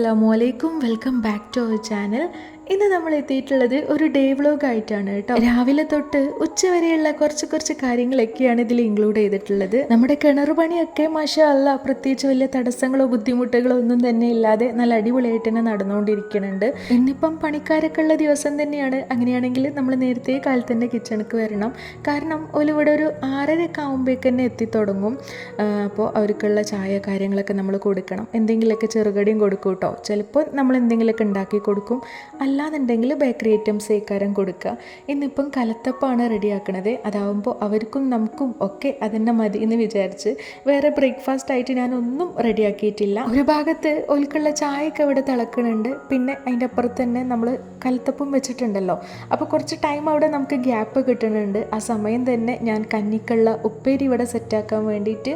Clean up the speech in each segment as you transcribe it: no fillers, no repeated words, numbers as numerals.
അസ്സലാമു അലൈക്കും, welcome back to our channel. ഇന്ന് നമ്മൾ എത്തിയിട്ടുള്ളത് ഒരു ഡേ വ്ലോഗ് ആയിട്ടാണ് കേട്ടോ. രാവിലെ തൊട്ട് ഉച്ചവരെയുള്ള കുറച്ച് കാര്യങ്ങളൊക്കെയാണ് ഇതിൽ ഇൻക്ലൂഡ് ചെയ്തിട്ടുള്ളത്. നമ്മുടെ കിണർ പണിയൊക്കെ മാഷാ അല്ലാ പ്രത്യേകിച്ച് വലിയ തടസ്സങ്ങളോ ബുദ്ധിമുട്ടുകളോ ഒന്നും തന്നെ ഇല്ലാതെ നല്ല അടിപൊളിയായിട്ട് തന്നെ നടന്നുകൊണ്ടിരിക്കുന്നുണ്ട്. ഇന്നിപ്പം പണിക്കാരൊക്കെ ഉള്ള ദിവസം തന്നെയാണ്. അങ്ങനെയാണെങ്കിൽ നമ്മൾ നേരത്തെ കാലത്ത് തന്നെ കിച്ചണിക്ക് വരണം. കാരണം ഇവിടെ ഒരു 6:30 ആകുമ്പോഴേക്ക് തന്നെ എത്തിത്തുടങ്ങും. അപ്പോൾ അവർക്കുള്ള ചായ കാര്യങ്ങളൊക്കെ നമ്മൾ കൊടുക്കണം. എന്തെങ്കിലുമൊക്കെ ചെറുകടിയും കൊടുക്കും കേട്ടോ. ചിലപ്പോൾ നമ്മൾ എന്തെങ്കിലുമൊക്കെ ഉണ്ടാക്കി കൊടുക്കും, അല്ലാന്നുണ്ടെങ്കിൽ ബേക്കറി ഐറ്റംസ് ഏക്കാരം കൊടുക്കുക. ഇന്നിപ്പം കലത്തപ്പാണ് റെഡിയാക്കണത്. അതാവുമ്പോൾ അവർക്കും നമുക്കും ഒക്കെ അതന്നെ മതി എന്ന് വിചാരിച്ച് വേറെ ബ്രേക്ക്ഫാസ്റ്റ് ആയിട്ട് ഞാനൊന്നും റെഡിയാക്കിയിട്ടില്ല. ഒരു ഭാഗത്ത് ഒൽക്കുള്ള ചായയൊക്കെ ഇവിടെ തിളക്കണുണ്ട്. പിന്നെ അതിൻ്റെ അപ്പുറത്ത് തന്നെ നമ്മൾ കലത്തപ്പം വെച്ചിട്ടുണ്ടല്ലോ. അപ്പോൾ കുറച്ച് ടൈം അവിടെ നമുക്ക് ഗ്യാപ്പ് കിട്ടുന്നുണ്ട്. ആ സമയം തന്നെ ഞാൻ കഞ്ഞിക്കുള്ള ഉപ്പേരി ഇവിടെ സെറ്റാക്കാൻ വേണ്ടിയിട്ട്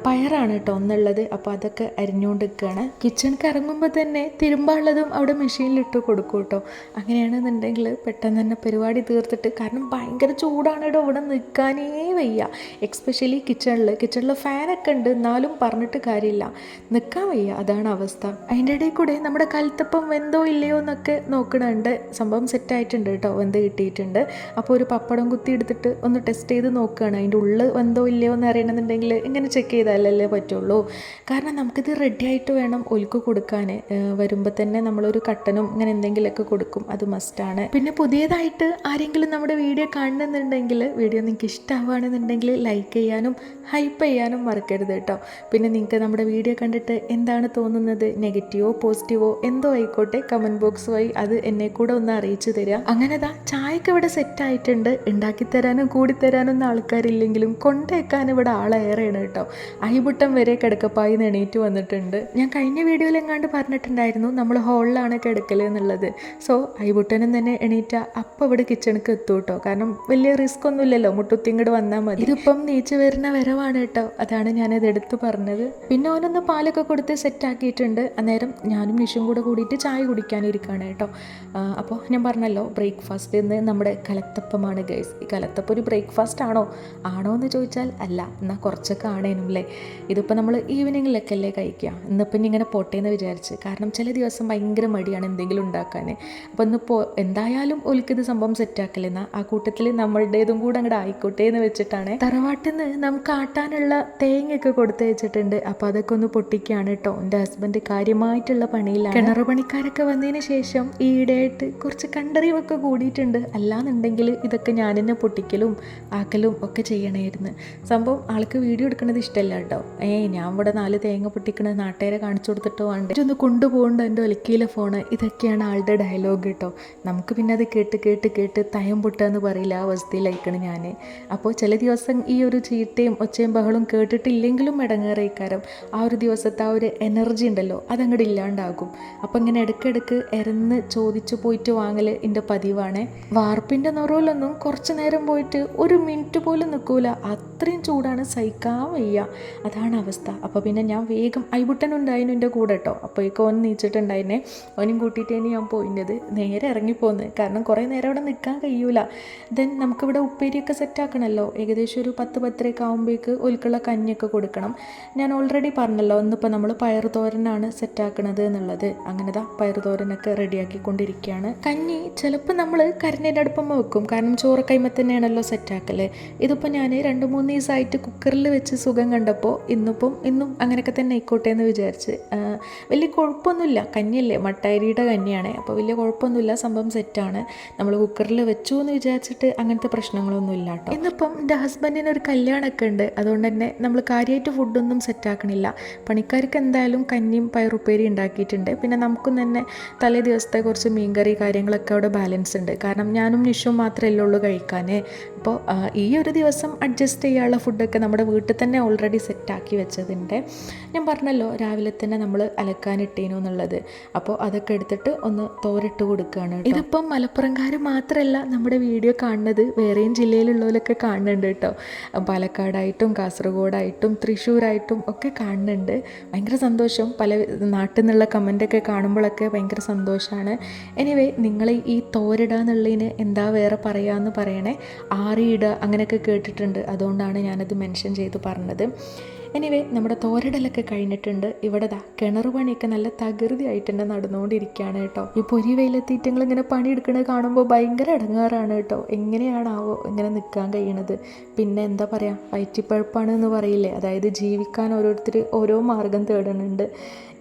പയറാണ് കേട്ടോ ഒന്നുള്ളത്. അപ്പോൾ അതൊക്കെ അരിഞ്ഞുകൊണ്ട് നിൽക്കുകയാണ്. കിച്ചണിക്ക് ഇറങ്ങുമ്പോൾ തന്നെ തിരുമ്പാനുള്ളതും അവിടെ മെഷീനിലിട്ട് കൊടുക്കും കേട്ടോ. അങ്ങനെയാണെന്നുണ്ടെങ്കിൽ പെട്ടെന്ന് തന്നെ പരിപാടി തീർത്തിട്ട്, കാരണം ഭയങ്കര ചൂടാണ് കേട്ടോ, ഇവിടെ നിൽക്കാനേ വയ്യ. എക്സ്പെഷ്യലി കിച്ചണിൽ ഫാനൊക്കെ ഉണ്ട്, എന്നാലും പറഞ്ഞിട്ട് കാര്യമില്ല, നിൽക്കാൻ വയ്യ. അതാണ് അവസ്ഥ. അതിൻ്റെ ഇടയിൽ കൂടെ നമ്മുടെ കലത്തപ്പം വെന്തോ ഇല്ലയോ എന്നൊക്കെ നോക്കണുണ്ട്. സംഭവം സെറ്റായിട്ടുണ്ട് കേട്ടോ, വെന്ത് കിട്ടിയിട്ടുണ്ട്. അപ്പോൾ ഒരു പപ്പടം കുത്തി എടുത്തിട്ട് ഒന്ന് ടെസ്റ്റ് ചെയ്ത് നോക്കുകയാണ്. അതിൻ്റെ ഉള്ളിൽ വെന്തോ ഇല്ലയോ എന്ന് അറിയണമെന്നുണ്ടെങ്കിൽ ഇങ്ങനെ ചെക്ക് ചെയ്താലല്ലേ പറ്റുള്ളൂ. കാരണം നമുക്കിത് റെഡി ആയിട്ട് വേണം ഒലുക്ക് കൊടുക്കാൻ. വരുമ്പോൾ തന്നെ നമ്മളൊരു കട്ടനും ഇങ്ങനെ എന്തെങ്കിലുമൊക്കെ കൊടുക്കും, അത് മസ്റ്റാണ്. പിന്നെ പുതിയതായിട്ട് ആരെങ്കിലും നമ്മുടെ വീഡിയോ കാണുന്നുണ്ടെങ്കിൽ, വീഡിയോ നിങ്ങൾക്ക് ഇഷ്ടമാവുകയാണെന്നുണ്ടെങ്കിൽ ലൈക്ക് ചെയ്യാനും ഹൈപ്പ് ചെയ്യാനും മറക്കരുത് കേട്ടോ. പിന്നെ നിങ്ങൾക്ക് നമ്മുടെ വീഡിയോ കണ്ടിട്ട് എന്താണ് തോന്നുന്നത്, നെഗറ്റീവോ പോസിറ്റീവോ എന്തോ ആയിക്കോട്ടെ, കമൻറ്റ് ബോക്സ് വഴി അത് എന്നെ കൂടെ ഒന്ന് അറിയിച്ചു തരിക. അങ്ങനെതാ ചായയൊക്കെ ഇവിടെ സെറ്റായിട്ടുണ്ട്. ഉണ്ടാക്കിത്തരാനും കൂടിത്തരാനും ഒന്നും ആൾക്കാരില്ലെങ്കിലും കൊണ്ടേക്കാൻ ഇവിടെ ആളേറെയാണ് കേട്ടോ. അയിബുട്ടം വരെ കിടക്കപ്പായി എണീറ്റ് വന്നിട്ടുണ്ട്. ഞാൻ കഴിഞ്ഞ വീഡിയോയിൽ എങ്ങാണ്ട് പറഞ്ഞിട്ടുണ്ടായിരുന്നു നമ്മൾ ഹോളിലാണ് കിടക്കൽ എന്നുള്ളത്. സോ അയിബുട്ടനും തന്നെ എണീറ്റ അപ്പം ഇവിടെ കിച്ചണിക്ക് എത്തും കേട്ടോ. കാരണം വലിയ റിസ്ക് ഒന്നും ഇല്ലല്ലോ, മുട്ടുത്തിങ്ങോട്ട് വന്നാൽ മതി. ഇതിപ്പം നീച്ച് വരുന്ന വരവാണ് കേട്ടോ, അതാണ് ഞാനത് എടുത്തു പറഞ്ഞത്. പിന്നെ ഓനൊന്ന് പാലൊക്കെ കൊടുത്ത് സെറ്റാക്കിയിട്ടുണ്ട്. അന്നേരം ഞാനും നിഷും കൂടെ കൂടിയിട്ട് ചായ കുടിക്കാനിരിക്കുകയാണ് കേട്ടോ. അപ്പോൾ ഞാൻ പറഞ്ഞല്ലോ ബ്രേക്ക്ഫാസ്റ്റ് ഇന്ന് നമ്മുടെ കലത്തപ്പമാണ് ഗൈസ്. ഈ കലത്തപ്പം ഒരു ബ്രേക്ക്ഫാസ്റ്റ് ആണോ എന്ന് ചോദിച്ചാൽ അല്ല, എന്നാൽ കുറച്ചൊക്കെ ആണേനും അല്ലേ. ഇതിപ്പോൾ നമ്മൾ ഈവനിങ്ങിലൊക്കെ അല്ലേ കഴിക്കുക. ഇന്നിപ്പം ഇങ്ങനെ പോട്ടേന്ന് വിചാരിച്ച്, കാരണം ചില ദിവസം ഭയങ്കര മടിയാണ് എന്തെങ്കിലും ഉണ്ടാക്കാൻ. അപ്പോൾ ഇന്നിപ്പോൾ എന്തായാലും ഒലിക്കിത് സംഭവം സെറ്റാക്കലെന്നാൽ ആ കൂട്ടത്തിൽ നമ്മളുടേതും കൂടെ അങ്ങോട്ട് ആയിക്കോട്ടെ എന്ന് വെച്ചിട്ടാണ്. തറവാട്ടിൽ നിന്ന് നമുക്ക് ആട്ടാനുള്ള തേങ്ങയൊക്കെ കൊടുത്തു വെച്ചിട്ടുണ്ട്. അപ്പോൾ അതൊക്കെ ഒന്ന് പൊട്ടിക്കുകയാണ് കേട്ടോ. എൻ്റെ ഹസ്ബൻഡ് കാര്യമായിട്ടുള്ള പണിയിലാണ്. കിണറ് പണിക്കാരൊക്കെ വന്നതിന് ശേഷം ഈയിടെയായിട്ട് കുറച്ച് കണ്ടറിവൊക്കെ കൂടിയിട്ടുണ്ട്. അല്ലാന്നുണ്ടെങ്കിൽ ഇതൊക്കെ ഞാൻ തന്നെ പൊട്ടിക്കലും ആക്കലും ഒക്കെ ചെയ്യണമായിരുന്നു. സംഭവം ആൾക്ക് വീഡിയോ എടുക്കുന്നത് ഇഷ്ടമല്ല കേട്ടോ. ഞാൻ ഇവിടെ 4 തേങ്ങ പൊട്ടിക്കണത് നാട്ടുകാരെ കാണിച്ചു കൊടുത്തിട്ടോ വേണ്ട, ഒന്ന് കൊണ്ടുപോകണ്ട എൻ്റെ ഒലക്കിയിലെ ഫോണ്. ഇതൊക്കെയാണ് ആളുടെ ഡയലോഗ് കേട്ടോ. നമുക്ക് പിന്നെ അത് കേട്ട് തയം പൊട്ടുക എന്ന് പറയില്ല, ആ അവസ്ഥയിലായിക്കണം ഞാൻ. അപ്പോൾ ചില ദിവസം ഈ ഒരു ചീട്ടയും ഒച്ചയും ബഹളും കേട്ടിട്ടില്ലെങ്കിലും ഇടങ്ങേറയിക്കാരം. ആ ഒരു ദിവസത്തെ ആ ഒരു എനർജി ഉണ്ടല്ലോ, അതങ്ങോട്ട് ഇല്ലാണ്ടാകും. അപ്പോൾ ഇങ്ങനെ ഇടയ്ക്കിടയ്ക്ക് ഇറന്ന് ചോദിച്ചു പോയിട്ട് വാങ്ങൽ എൻ്റെ പതിവാണ്. വാർപ്പിൻ്റെ നിറവിലൊന്നും കുറച്ച് നേരം പോയിട്ട് 1 മിനിറ്റ് പോലും നിൽക്കൂല, അത്രയും ചൂടാണ്, സഹിക്കാൻ വയ്യ. അതാണ് അവസ്ഥ. അപ്പോൾ പിന്നെ ഞാൻ വേഗം അയിബുട്ടനുണ്ടായിരുന്നു എൻ്റെ കൂടെ കേട്ടോ. അപ്പോഴേക്കും ഓൻ നീച്ചിട്ടുണ്ടായിരുന്നേ. ഓനും കൂട്ടിയിട്ടേന് ഞാൻ പോയിൻ്റെത് നേരെ ഇറങ്ങിപ്പോന്ന്. കാരണം കുറേ നേരം അവിടെ നിൽക്കാൻ കഴിയൂല. ദെൻ നമുക്കിവിടെ ഉപ്പേരിയൊക്കെ സെറ്റാക്കണമല്ലോ. ഏകദേശം ഒരു 10-10:30 ആകുമ്പോഴേക്ക് ഒലുക്കുള്ള കഞ്ഞിയൊക്കെ കൊടുക്കണം. ഞാൻ ഓൾറെഡി പറഞ്ഞല്ലോ ഇന്നിപ്പോൾ നമ്മൾ പയറുതോരനാണ് സെറ്റാക്കണത് എന്നുള്ളത്. അങ്ങനെതാ പയറുതോരനൊക്കെ റെഡിയാക്കിക്കൊണ്ടിരിക്കുകയാണ്. കഞ്ഞി ചിലപ്പോൾ നമ്മൾ കരണ്ടിൻ്റെ അടുപ്പമ്മ വെക്കും, കാരണം ചോറ് കൈമ തന്നെയാണല്ലോ സെറ്റാക്കല്. ഇതിപ്പോൾ ഞാൻ 2-3 ദിവസമായിട്ട് കുക്കറിൽ വെച്ച് സുഖം കണ്ടപ്പോൾ ഇന്നും അങ്ങനെയൊക്കെ തന്നെ ആയിക്കോട്ടെ എന്ന് വിചാരിച്ച്. വലിയ കുഴപ്പമൊന്നുമില്ല, കഞ്ഞിയല്ലേ, മട്ടരിയുടെ കഞ്ഞിയാണ്. അപ്പോൾ വലിയ കുഴപ്പമൊന്നുമില്ല, സംഭവം സെറ്റാണ്. നമ്മൾ കുക്കറിൽ വെച്ചു എന്ന് വിചാരിച്ചിട്ട് അങ്ങനത്തെ പ്രശ്നങ്ങളൊന്നും ഇല്ല കേട്ടോ. ഇന്നിപ്പം എൻ്റെ ഹസ്ബൻഡിന് ഒരു കല്യാണമൊക്കെ ഉണ്ട്. അതുകൊണ്ട് തന്നെ നമ്മൾ കാര്യമായിട്ട് ഫുഡൊന്നും സെറ്റാക്കണില്ല. പണിക്കാർക്ക് എന്തായാലും കഞ്ഞിയും പയറുപ്പേരി ഉണ്ടാക്കിയിട്ടുണ്ട്. പിന്നെ നമുക്കും തന്നെ തലേ ദിവസത്തെ കുറച്ച് മീൻകറി കാര്യങ്ങളൊക്കെ അവിടെ ബാലൻസ് ഉണ്ട്. കാരണം ഞാനും നിഷും മാത്രമല്ലേ ഉള്ളൂ കഴിക്കാൻ. അപ്പോൾ ഈ ഒരു ദിവസം അഡ്ജസ്റ്റ് ചെയ്യാനുള്ള ഫുഡൊക്കെ നമ്മുടെ വീട്ടിൽ തന്നെ ഓൾറെഡി സെറ്റാക്കി വെച്ചതിൻ്റെ. ഞാൻ പറഞ്ഞല്ലോ രാവിലെ തന്നെ നമ്മൾ അലക്കാനിട്ടേനു എന്നുള്ളത്. അപ്പോൾ അതൊക്കെ എടുത്തിട്ട് ഒന്ന് തോരിട്ട് കൊടുക്കുകയാണ്. ഇതിപ്പം മലപ്പുറംകാർ മാത്രമല്ല നമ്മുടെ വീഡിയോ കാണുന്നത്, വേറെയും ജില്ലയിലുള്ളവരൊക്കെ കാണുന്നുണ്ട് കേട്ടോ. പാലക്കാടായിട്ടും കാസർഗോഡായിട്ടും തൃശ്ശൂരായിട്ടും ഒക്കെ കാണുന്നുണ്ട്. ഭയങ്കര സന്തോഷം. പല നാട്ടിൽ നിന്നുള്ള കമൻറ്റൊക്കെ കാണുമ്പോഴൊക്കെ ഭയങ്കര സന്തോഷമാണ്. എനിവേ നിങ്ങൾ ഈ തോരിടുക എന്നുള്ളതിന് എന്താ വേറെ പറയാമെന്ന് പറയണേ. ആറിയിടുക അങ്ങനെയൊക്കെ കേട്ടിട്ടുണ്ട്, അതുകൊണ്ടാണ് ഞാനത് മെൻഷൻ ചെയ്ത് പറഞ്ഞത്. എനിവേ നമ്മുടെ തോരടലൊക്കെ കഴിഞ്ഞിട്ടുണ്ട്. ഇവിടെ കിണർ പണിയൊക്കെ നല്ല തകൃതിയായിട്ട് തന്നെ നടന്നുകൊണ്ടിരിക്കുകയാണ് കേട്ടോ. ഈ പൊരി വെയിലെത്തിയിട്ടിങ്ങൾ ഇങ്ങനെ പണിയെടുക്കണത് കാണുമ്പോൾ ഭയങ്കര ഇടങ്ങാറാണ് കേട്ടോ. എങ്ങനെയാണാവോ ഇങ്ങനെ നിൽക്കാൻ കഴിയണത്. പിന്നെ എന്താ പറയുക, വയറ്റിപ്പഴപ്പാണ് എന്ന് പറയില്ലേ, അതായത് ജീവിക്കാൻ ഓരോരുത്തർ ഓരോ മാർഗം തേടുന്നുണ്ട്.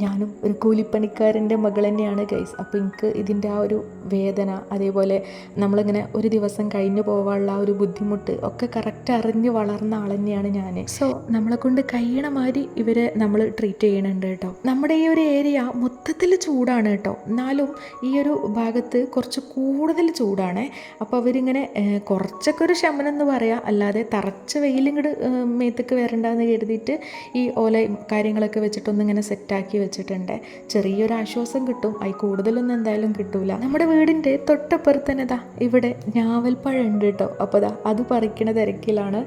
ഞാനും ഒരു കൂലിപ്പണിക്കാരൻ്റെ മകൾ തന്നെയാണ് ഗൈസ്. അപ്പോൾ എനിക്ക് ഇതിൻ്റെ ആ ഒരു വേദന, അതേപോലെ നമ്മളിങ്ങനെ ഒരു ദിവസം കഴിഞ്ഞു പോകാനുള്ള ആ ഒരു ബുദ്ധിമുട്ട് ഒക്കെ കറക്റ്റ് അറിഞ്ഞ് വളർന്ന ആൾ തന്നെയാണ് ഞാൻ. സോ നമ്മളെ കൊണ്ട് കഴിയണ മാതിരി ഇവരെ നമ്മൾ ട്രീറ്റ് ചെയ്യണുണ്ട് കേട്ടോ. നമ്മുടെ ഈ ഒരു ഏരിയ മൊത്തത്തിൽ ചൂടാണ് കേട്ടോ, എന്നാലും ഈ ഒരു ഭാഗത്ത് കുറച്ച് കൂടുതൽ ചൂടാണ്. അപ്പോൾ അവരിങ്ങനെ കുറച്ചൊക്കെ ഒരു ശമനം എന്ന് പറയാം, അല്ലാതെ തറച്ച വെയിലിങ്ങോട്ട് മേത്തേക്ക് വരണ്ടെന്ന് കരുതിയിട്ട് ഈ ഓലയും കാര്യങ്ങളൊക്കെ വെച്ചിട്ടൊന്നിങ്ങനെ സെറ്റാക്കി വെച്ചിട്ടുണ്ട്. ചെറിയൊരു ആശ്വാസം കിട്ടും, അതിൽ കൂടുതലൊന്നും എന്തായാലും കിട്ടൂല. നമ്മുടെ വീടിൻ്റെ തൊട്ടപ്പുറത്ത് തന്നെ ഇവിടെ ഞാവൽപ്പഴം ഉണ്ട് കേട്ടോ. അപ്പോൾ അത് പറിക്കണ തിരക്കിലാണ്.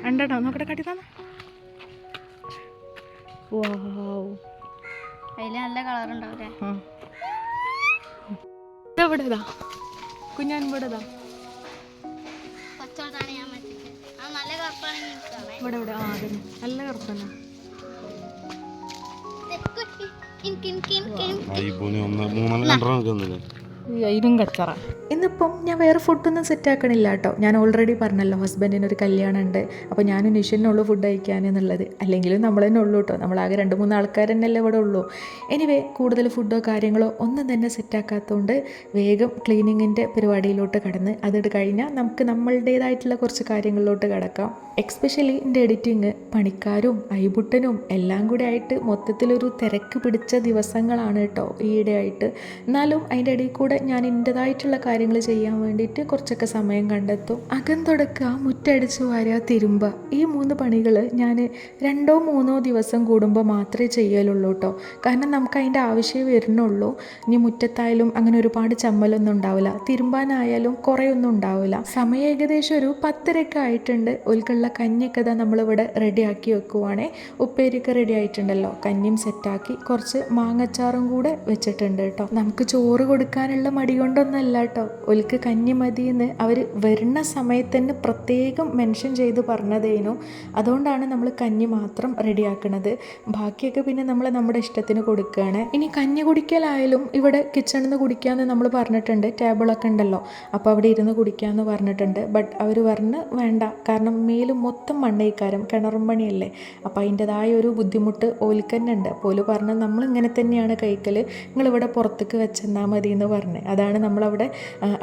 ഉണ്ടോ നോക്കട്ടെ, കാട്ടി തന്നെ. നല്ല കളർ ഉണ്ടാവില്ലേ? ഇവിടെതാ കുഞ്ഞാൻ ഇവിടെതാ ഇവിടെ ഇവിടെ അതന്നെ നല്ല കറുപ്പന്നെ. അതിനും കച്ചറ. ഇന്നിപ്പം ഞാൻ വേറെ ഫുഡൊന്നും സെറ്റാക്കണില്ല കേട്ടോ. ഞാൻ ഓൾറെഡി പറഞ്ഞല്ലോ ഹസ്ബൻഡിനൊരു കല്യാണം ഉണ്ട്, അപ്പോൾ ഞാനും നിഷനുള്ളൂ ഫുഡ് കഴിക്കാനെന്നുള്ളത്. അല്ലെങ്കിലും നമ്മൾ തന്നെ ഉള്ളൂ കേട്ടോ, നമ്മളാകെ 2-3 ആൾക്കാർ തന്നെയല്ലേ ഇവിടെ ഉള്ളൂ. എനിവേ കൂടുതൽ ഫുഡോ കാര്യങ്ങളോ ഒന്നും തന്നെ സെറ്റാക്കാത്തതുകൊണ്ട് വേഗം ക്ലീനിങ്ങിൻ്റെ പരിപാടിയിലോട്ട് കടന്ന് അതിട്ട് കഴിഞ്ഞാൽ നമുക്ക് നമ്മളുടേതായിട്ടുള്ള കുറച്ച് കാര്യങ്ങളിലോട്ട് കിടക്കാം. എക്സ്പെഷ്യലി എൻ്റെ എഡിറ്റിങ്, പണിക്കാരും ഐബുട്ടനും എല്ലാം കൂടി ആയിട്ട് മൊത്തത്തിലൊരു തിരക്ക് പിടിച്ച ദിവസങ്ങളാണ് കേട്ടോ ഈയിടെയായിട്ട്. എന്നാലും അതിൻ്റെ ഇടയിൽ കൂടെ ഞാൻ എൻ്റെതായിട്ടുള്ള കാര്യങ്ങൾ ചെയ്യാൻ വേണ്ടിയിട്ട് കുറച്ചൊക്കെ സമയം കണ്ടെത്തും. അകം തുടക്കുക, മുറ്റടിച്ച് വാരുക, തിരുമ്പുക, ഈ 3 പണികൾ ഞാൻ 2-3 ദിവസം കൂടുമ്പോൾ മാത്രമേ ചെയ്യലുള്ളൂ കേട്ടോ. കാരണം നമുക്ക് അതിൻ്റെ ആവശ്യമേ വരുന്നുള്ളൂ. ഇനി മുറ്റത്തായാലും അങ്ങനെ ഒരുപാട് ചമ്മലൊന്നും ഉണ്ടാവില്ല, തിരുമ്പാനായാലും കുറേയൊന്നും ഉണ്ടാവില്ല. സമയം ഏകദേശം ഒരു 10:30 ആയിട്ടുണ്ട്. ഒൽക്കുള്ള കഞ്ഞിയൊക്കെ നമ്മളിവിടെ റെഡിയാക്കി വെക്കുവാണേ. ഉപ്പേരിയൊക്കെ റെഡി ആയിട്ടുണ്ടല്ലോ, കഞ്ഞിയും സെറ്റാക്കി കുറച്ച് മാങ്ങച്ചാറും കൂടെ വെച്ചിട്ടുണ്ട് കേട്ടോ. നമുക്ക് ചോറ് കൊടുക്കാനുള്ള മടി കൊണ്ടൊന്നല്ല കേട്ടോ, ഒൽക്ക് കഞ്ഞി മതിയെന്ന് അവർ വരുന്ന സമയത്ത് തന്നെ പ്രത്യേകം മെൻഷൻ ചെയ്ത് പറഞ്ഞതേനു. അതുകൊണ്ടാണ് നമ്മൾ കഞ്ഞി മാത്രം റെഡിയാക്കണത്. ബാക്കിയൊക്കെ പിന്നെ നമ്മൾ നമ്മുടെ ഇഷ്ടത്തിന് കൊടുക്കുകയാണ്. ഇനി കഞ്ഞി കുടിക്കലായാലും ഇവിടെ കിച്ചണിൽ നിന്ന് കുടിക്കാമെന്ന് നമ്മൾ പറഞ്ഞിട്ടുണ്ട്. ടേബിളൊക്കെ ഉണ്ടല്ലോ, അപ്പോൾ അവിടെ ഇരുന്ന് കുടിക്കാമെന്ന് പറഞ്ഞിട്ടുണ്ട്. ബട്ട് അവർ പറഞ്ഞ് വേണ്ട, കാരണം മേലും മൊത്തം മണ്ണയിക്കാരം, കിണറും പണിയല്ലേ, അപ്പോൾ അതിൻ്റെതായ ഒരു ബുദ്ധിമുട്ട് ഓൽക്കന്നെ ഉണ്ട്. അപ്പോൾ ഓല് പറഞ്ഞ് നമ്മളിങ്ങനെ തന്നെയാണ് കഴിക്കൽ, നിങ്ങളിവിടെ പുറത്തേക്ക് വെച്ചെന്നാൽ മതി എന്ന് പറഞ്ഞ്. അതാണ് നമ്മളവിടെ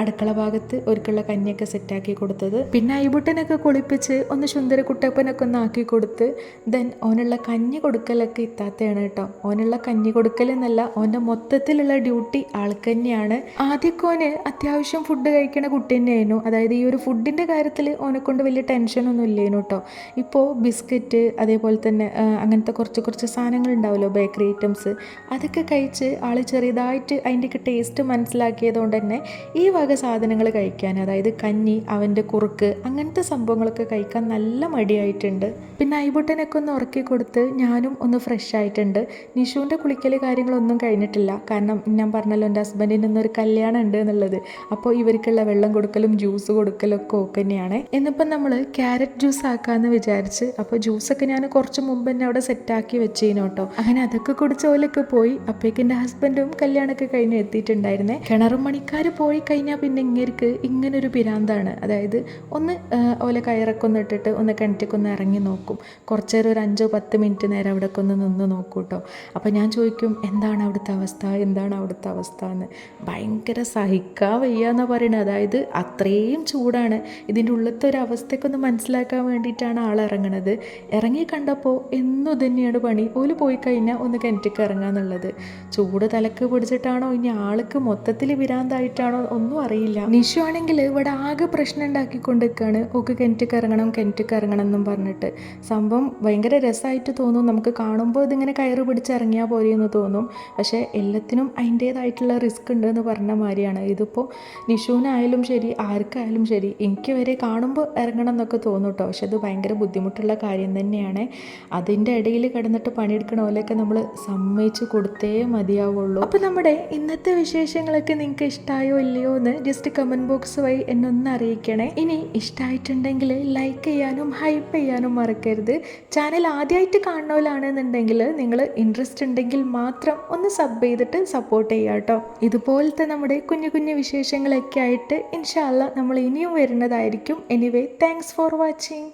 അടുക്കള ഭാഗത്ത് ഒരുക്കുള്ള കഞ്ഞിയൊക്കെ സെറ്റാക്കി കൊടുത്തത്. പിന്നെ ഐബുട്ടനൊക്കെ കുളിപ്പിച്ച് ഒന്ന് സുന്ദര കുട്ടപ്പനൊക്കെ ഒന്ന് ആക്കി കൊടുത്ത് ദെൻ ഓനുള്ള കഞ്ഞി കൊടുക്കലൊക്കെ ഇത്താത്തയാണ് കേട്ടോ. ഓനുള്ള കഞ്ഞി കൊടുക്കൽ എന്നല്ല, ഓൻ്റെ മൊത്തത്തിലുള്ള ഡ്യൂട്ടി ആൾക്ക് തന്നെയാണ്. ആദ്യമൊക്കെ ഓന് അത്യാവശ്യം ഫുഡ് കഴിക്കണ കുട്ടി തന്നെയായിരുന്നു. അതായത് ഈ ഒരു ഫുഡിൻ്റെ കാര്യത്തിൽ ഓനെ കൊണ്ട് വലിയ ടെൻഷനൊന്നും ഇല്ലേനു കേട്ടോ. ഇപ്പോൾ ബിസ്ക്കറ്റ് അതേപോലെ തന്നെ അങ്ങനത്തെ കുറച്ച് സാധനങ്ങൾ ഉണ്ടാവുമല്ലോ, ബേക്കറി ഐറ്റംസ്, അതൊക്കെ കഴിച്ച് ആൾ ചെറിയതായിട്ട് അതിൻ്റെയൊക്കെ ടേസ്റ്റ് മനസ്സിലാക്കിയത് കൊണ്ട് തന്നെ ഈ വക സാധനങ്ങൾ കഴിക്കാൻ, അതായത് കഞ്ഞി, അവൻ്റെ കുറുക്ക്, അങ്ങനത്തെ സംഭവങ്ങളൊക്കെ കഴിക്കാൻ നല്ല മടിയായിട്ടുണ്ട്. പിന്നെ ഐബുട്ടനൊക്കെ ഒന്ന് ഉറക്കി കൊടുത്ത് ഞാനും ഒന്ന് ഫ്രഷ് ആയിട്ടുണ്ട്. നിഷുവിൻ്റെ കുളിക്കൽ കാര്യങ്ങളൊന്നും കഴിഞ്ഞിട്ടില്ല, കാരണം ഞാൻ പറഞ്ഞല്ലോ എൻ്റെ ഹസ്ബൻഡിൻ്റെ ഒന്നൊരു കല്യാണം ഉണ്ട് എന്നുള്ളത്. അപ്പോൾ ഇവർക്കുള്ള വെള്ളം കൊടുക്കലും ജ്യൂസ് കൊടുക്കലും ഒക്കെ തന്നെയാണ്. എന്നിപ്പം നമ്മൾ ക്യാരറ്റ് ജ്യൂസ് ആക്കാമെന്ന് വിചാരിച്ച്, അപ്പോൾ ജ്യൂസൊക്കെ ഞാൻ കുറച്ച് മുമ്പ് തന്നെ അവിടെ സെറ്റാക്കി വെച്ചേനു കേട്ടോ. അങ്ങനെ അതൊക്കെ കുടിച്ച് ഓലൊക്കെ പോയി. അപ്പോഴേക്കും എൻ്റെ ഹസ്ബൻഡും കല്യാണമൊക്കെ കഴിഞ്ഞ് എത്തിയിട്ടുണ്ടായിരുന്നേ. കിണറും പണിക്കാർ പോയി കഴിഞ്ഞാൽ പിന്നെ ഇങ്ങേർക്ക് ഇങ്ങനൊരു പിരാന്താണ്. അതായത് ഒന്ന് ഓല കയറൊക്കെ ഒന്ന് ഇട്ടിട്ട് ഒന്ന് കിണറ്റിലേക്ക് ഒന്ന് ഇറങ്ങി നോക്കും. കുറച്ച് നേരം ഒരു 5-10 മിനിറ്റ് നേരം അവിടെയൊക്കെ ഒന്ന് നിന്ന് നോക്കും കേട്ടോ. അപ്പോൾ ഞാൻ ചോദിക്കും, എന്താണ് അവിടുത്തെ അവസ്ഥ, എന്താണ് അവിടുത്തെ അവസ്ഥ എന്ന്. ഭയങ്കര സഹിക്കാൻ വയ്യ എന്നാണ് പറയുന്നത്. അതായത് അത്രയും ചൂടാണ്. ഇതിൻ്റെ ഉള്ളത്തെ ഒരു അവസ്ഥയൊക്കെ ഒന്ന് മനസ്സിലാക്കാൻ വേണ്ടിയിട്ടാണ് ആളിറങ്ങണത്. ഇറങ്ങി കണ്ടപ്പോൾ എന്നും തന്നെയാണ് പണി. ഓല് പോയി കഴിഞ്ഞാൽ ഒന്ന് കിണറ്റിക്ക് ഇറങ്ങുക എന്നുള്ളത്. ചൂട് തലക്ക് പിടിച്ചിട്ടാണോ ഇനി ആൾക്ക് മൊത്തത്തിൽ വിരാന്തായിട്ടാണോ ഒന്നും അറിയില്ല. നിഷു ആണെങ്കിൽ ഇവിടെ ആകെ പ്രശ്നം ഉണ്ടാക്കിക്കൊണ്ടിരിക്കുകയാണ്. ഓക്ക് കിണറ്റിക്ക് ഇറങ്ങണം എന്നും പറഞ്ഞിട്ട്. സംഭവം ഭയങ്കര രസമായിട്ട് തോന്നും നമുക്ക് കാണുമ്പോൾ. ഇതിങ്ങനെ കയറ് പിടിച്ചിറങ്ങിയാൽ പോരെയെന്ന് തോന്നും, പക്ഷേ എല്ലാത്തിനും അതിൻ്റേതായിട്ടുള്ള റിസ്ക് ഉണ്ട് എന്ന് പറഞ്ഞ മാതിരിയാണ്. ഇതിപ്പോൾ നിഷുവിനായാലും ശരി, ആർക്കായാലും ശരി, എനിക്ക് വരെ കാണുമ്പോൾ ഇറങ്ങണം എന്നൊക്കെ തോന്നും കേട്ടോ. പക്ഷെ അത് ഭയങ്കര ബുദ്ധിമുട്ടുള്ള കാര്യം തന്നെയാണ്. അതിൻ്റെ ഇടയിൽ കിടന്നിട്ട് പണിയെടുക്കണ പോലെയൊക്കെ നമ്മൾ സമ്മതിച്ച് കൊടുത്തേ മതിയാവുള്ളൂ. അപ്പോൾ നമ്മുടെ ഇന്നത്തെ വിശേഷങ്ങളൊക്കെ വിശേഷങ്ങളൊക്കെ നിങ്ങൾക്ക് ഇഷ്ടമായോ ഇല്ലയോ എന്ന് ജസ്റ്റ് കമൻറ്റ് ബോക്സ് വഴി എന്നെ ഒന്ന് അറിയിക്കണേ. ഇനി ഇഷ്ടമായിട്ടുണ്ടെങ്കിൽ ലൈക്ക് ചെയ്യാനും ഹൈപ്പ് ചെയ്യാനും മറക്കരുത്. ചാനൽ ആദ്യമായിട്ട് കാണുന്നവരാണെന്നുണ്ടെങ്കിൽ നിങ്ങൾ ഇൻട്രസ്റ്റ് ഉണ്ടെങ്കിൽ മാത്രം ഒന്ന് സബ് ചെയ്തിട്ട് സപ്പോർട്ട് ചെയ്യുക കേട്ടോ. ഇതുപോലത്തെ നമ്മുടെ കുഞ്ഞു കുഞ്ഞു വിശേഷങ്ങളൊക്കെ ആയിട്ട് ഇൻഷാ അല്ലാ നമ്മൾ ഇനിയും വരുന്നതായിരിക്കും. Anyway thanks for watching.